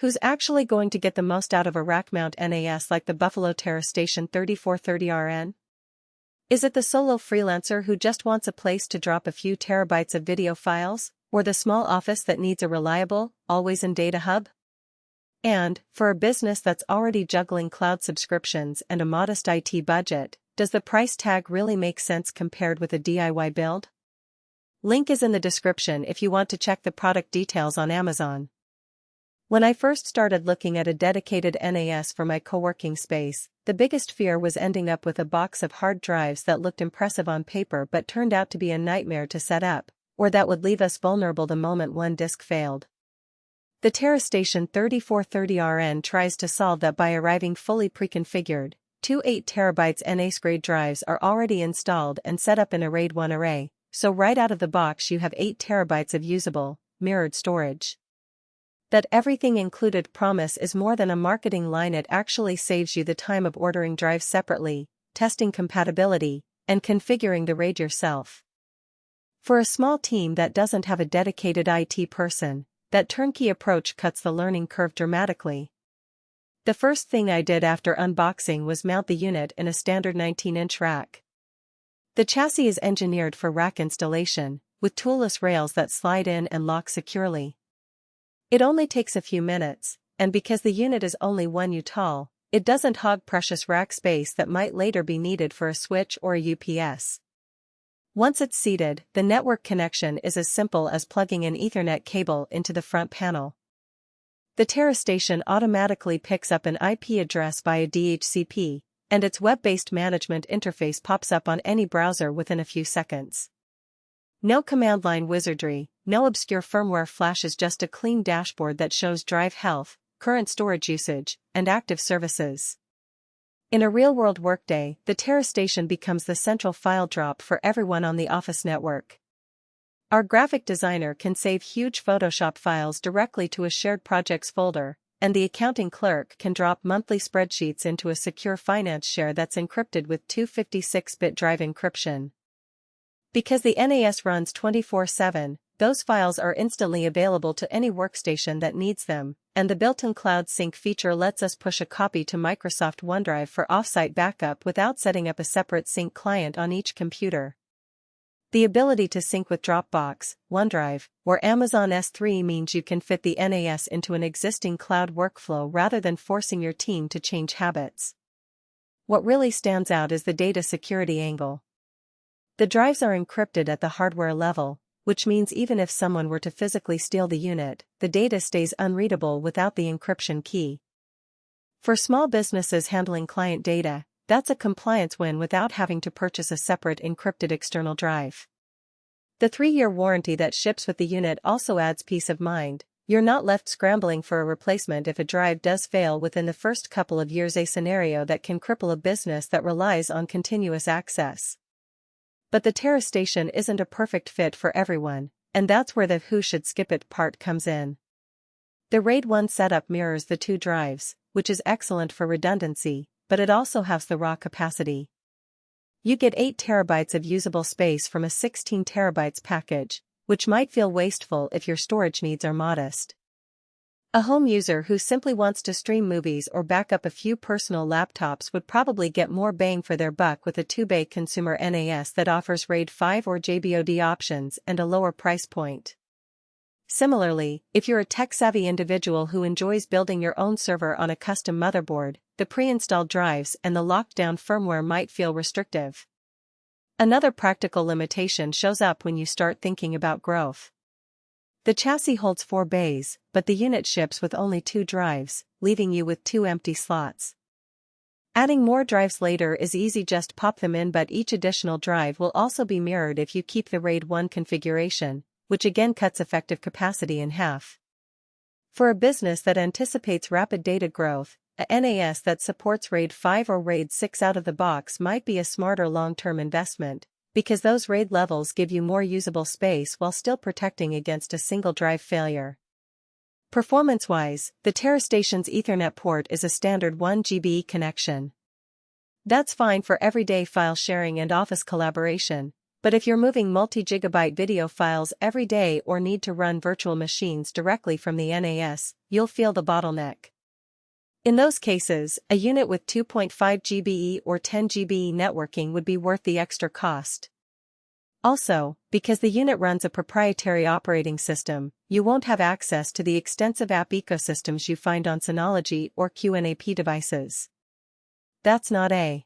Who's actually going to get the most out of a Rackmount NAS like the Buffalo TeraStation 3430RN? Is it the solo freelancer who just wants a place to drop a few terabytes of video files, or the small office that needs a reliable, always-in data hub? And, for a business that's already juggling cloud subscriptions and a modest IT budget, does the price tag really make sense compared with a DIY build? Link is in the description if you want to check the product details on Amazon. When I first started looking at a dedicated NAS for my co-working space, the biggest fear was ending up with a box of hard drives that looked impressive on paper but turned out to be a nightmare to set up, or that would leave us vulnerable the moment one disk failed. The TeraStation 3430RN tries to solve that by arriving fully pre-configured. 2 8TB NAS-grade drives are already installed and set up in a RAID 1 array, so right out of the box you have 8 TB of usable, mirrored storage. That everything included promise is more than a marketing line. It actually saves you the time of ordering drives separately, testing compatibility, and configuring the RAID yourself. For a small team that doesn't have a dedicated IT person, that turnkey approach cuts the learning curve dramatically. The first thing I did after unboxing was mount the unit in a standard 19-inch rack. The chassis is engineered for rack installation, with toolless rails that slide in and lock securely. It only takes a few minutes, and because the unit is only 1 U tall, it doesn't hog precious rack space that might later be needed for a switch or a UPS. Once it's seated, the network connection is as simple as plugging an Ethernet cable into the front panel. The TeraStation automatically picks up an IP address via DHCP, and its web-based management interface pops up on any browser within a few seconds. No command line wizardry, no obscure firmware flashes, just a clean dashboard that shows drive health, current storage usage, and active services. In a real-world workday, the TeraStation becomes the central file drop for everyone on the office network. Our graphic designer can save huge Photoshop files directly to a shared projects folder, and the accounting clerk can drop monthly spreadsheets into a secure finance share that's encrypted with 256-bit drive encryption. Because the NAS runs 24/7, those files are instantly available to any workstation that needs them, and the built-in Cloud Sync feature lets us push a copy to Microsoft OneDrive for offsite backup without setting up a separate sync client on each computer. The ability to sync with Dropbox, OneDrive, or Amazon S3 means you can fit the NAS into an existing cloud workflow rather than forcing your team to change habits. What really stands out is the data security angle. The drives are encrypted at the hardware level, which means even if someone were to physically steal the unit, the data stays unreadable without the encryption key. For small businesses handling client data, that's a compliance win without having to purchase a separate encrypted external drive. The 3-year warranty that ships with the unit also adds peace of mind. You're not left scrambling for a replacement if a drive does fail within the first couple of years, a scenario that can cripple a business that relies on continuous access. But the TeraStation isn't a perfect fit for everyone, and that's where the "who should skip it" part comes in. The RAID 1 setup mirrors the 2 drives, which is excellent for redundancy, but it also has the raw capacity. You get 8 TB of usable space from a 16 TB package, which might feel wasteful if your storage needs are modest. A home user who simply wants to stream movies or back up a few personal laptops would probably get more bang for their buck with a 2-bay consumer NAS that offers RAID 5 or JBOD options and a lower price point. Similarly, if you're a tech-savvy individual who enjoys building your own server on a custom motherboard, the pre-installed drives and the locked-down firmware might feel restrictive. Another practical limitation shows up when you start thinking about growth. The chassis holds 4 bays, but the unit ships with only 2 drives, leaving you with 2 empty slots. Adding more drives later is easy, just pop them in, but each additional drive will also be mirrored if you keep the RAID 1 configuration, which again cuts effective capacity in half. For a business that anticipates rapid data growth, a NAS that supports RAID 5 or RAID 6 out of the box might be a smarter long-term investment, because those RAID levels give you more usable space while still protecting against a single drive failure. Performance-wise, the TeraStation's Ethernet port is a standard 1 GB connection. That's fine for everyday file sharing and office collaboration, But if you're moving multi-gigabyte video files every day or need to run virtual machines directly from the NAS, you'll feel the bottleneck. In those cases, a unit with 2.5 GBE or 10 GBE networking would be worth the extra cost. Also, because the unit runs a proprietary operating system, you won't have access to the extensive app ecosystems you find on Synology or QNAP devices. That's not a